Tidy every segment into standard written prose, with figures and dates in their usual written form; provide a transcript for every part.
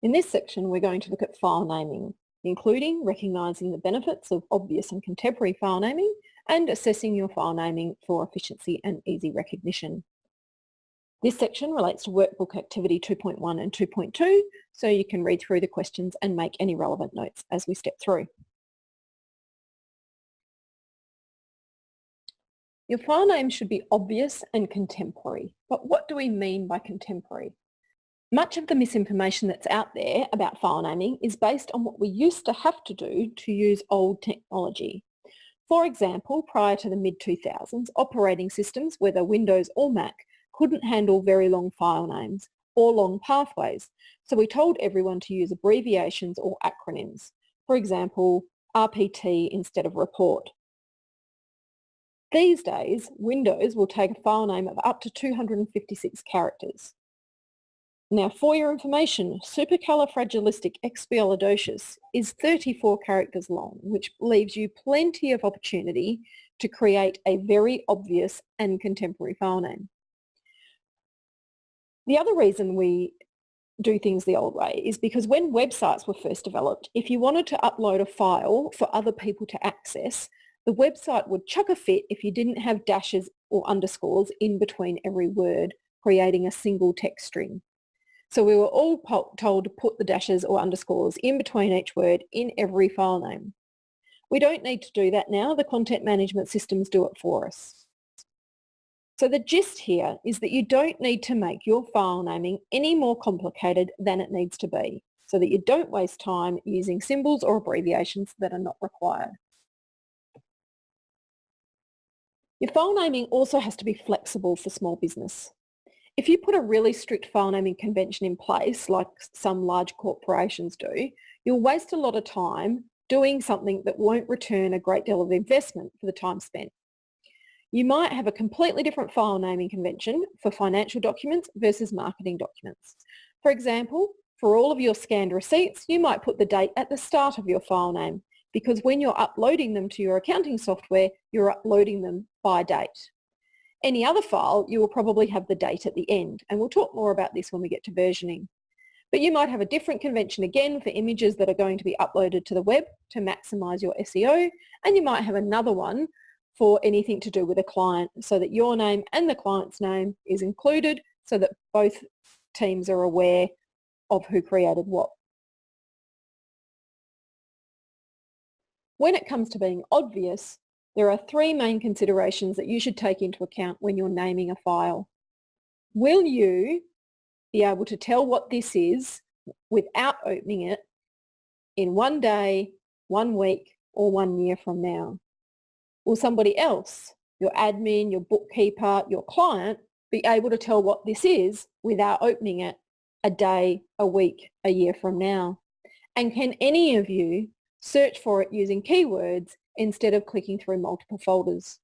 In this section, we're going to look at file naming, including recognising the benefits of obvious and contemporary file naming and assessing your file naming for efficiency and easy recognition. This section relates to Workbook Activity 2.1 and 2.2, so you can read through the questions and make any relevant notes as we step through. Your file name should be obvious and contemporary, but what do we mean by contemporary? Much of the misinformation that's out there about file naming is based on what we used to have to do to use old technology. For example, prior to the mid-2000s, operating systems, whether Windows or Mac, couldn't handle very long file names or long pathways, so we told everyone to use abbreviations or acronyms. For example, RPT instead of report. These days, Windows will take a file name of up to 256 characters. Now, for your information, supercalifragilisticexpialidocious is 34 characters long, which leaves you plenty of opportunity to create a very obvious and contemporary file name. The other reason we do things the old way is because when websites were first developed, if you wanted to upload a file for other people to access, the website would chuck a fit if you didn't have dashes or underscores in between every word, creating a single text string. So we were all told to put the dashes or underscores in between each word in every file name. We don't need to do that now. The content management systems do it for us. So the gist here is that you don't need to make your file naming any more complicated than it needs to be, so that you don't waste time using symbols or abbreviations that are not required. Your file naming also has to be flexible for small business. If you put a really strict file naming convention in place, like some large corporations do, you'll waste a lot of time doing something that won't return a great deal of investment for the time spent. You might have a completely different file naming convention for financial documents versus marketing documents. For example, for all of your scanned receipts, you might put the date at the start of your file name, because when you're uploading them to your accounting software, you're uploading them by date. Any other file, you will probably have the date at the end, and we'll talk more about this when we get to versioning. But you might have a different convention again for images that are going to be uploaded to the web to maximise your SEO, and you might have another one for anything to do with a client, so that your name and the client's name is included so that both teams are aware of who created what. When it comes to being obvious, there are three main considerations that you should take into account when you're naming a file. Will you be able to tell what this is without opening it in 1 day, 1 week, or 1 year from now? Will somebody else, your admin, your bookkeeper, your client, be able to tell what this is without opening it a day, a week, a year from now? And can any of you search for it using keywords instead of clicking through multiple folders?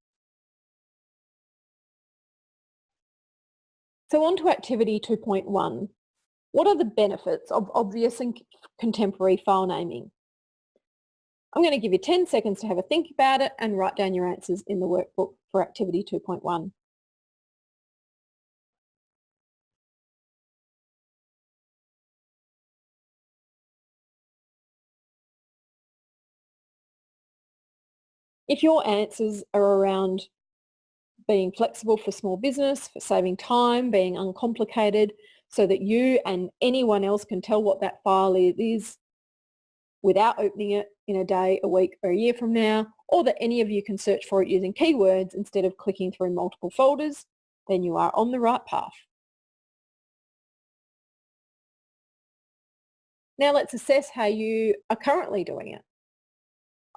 So on to activity 2.1. What are the benefits of obvious and contemporary file naming? I'm going to give you 10 seconds to have a think about it and write down your answers in the workbook for activity 2.1. If your answers are around being flexible for small business, for saving time, being uncomplicated, so that you and anyone else can tell what that file is without opening it in a day, a week, or a year from now, or that any of you can search for it using keywords instead of clicking through multiple folders, then you are on the right path. Now let's assess how you are currently doing it.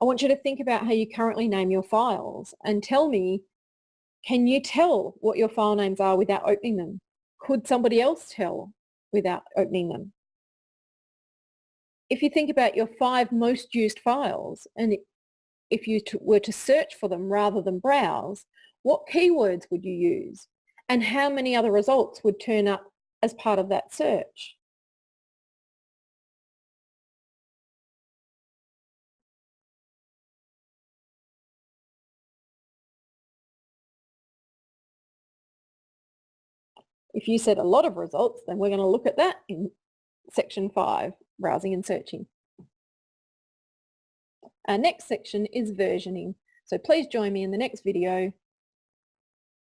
I want you to think about how you currently name your files and tell me, can you tell what your file names are without opening them? Could somebody else tell without opening them? If you think about your 5 most used files, and if you were to search for them rather than browse, what keywords would you use? And how many other results would turn up as part of that search? If you said a lot of results, then we're going to look at that in section 5, browsing and searching. Our next section is versioning. So please join me in the next video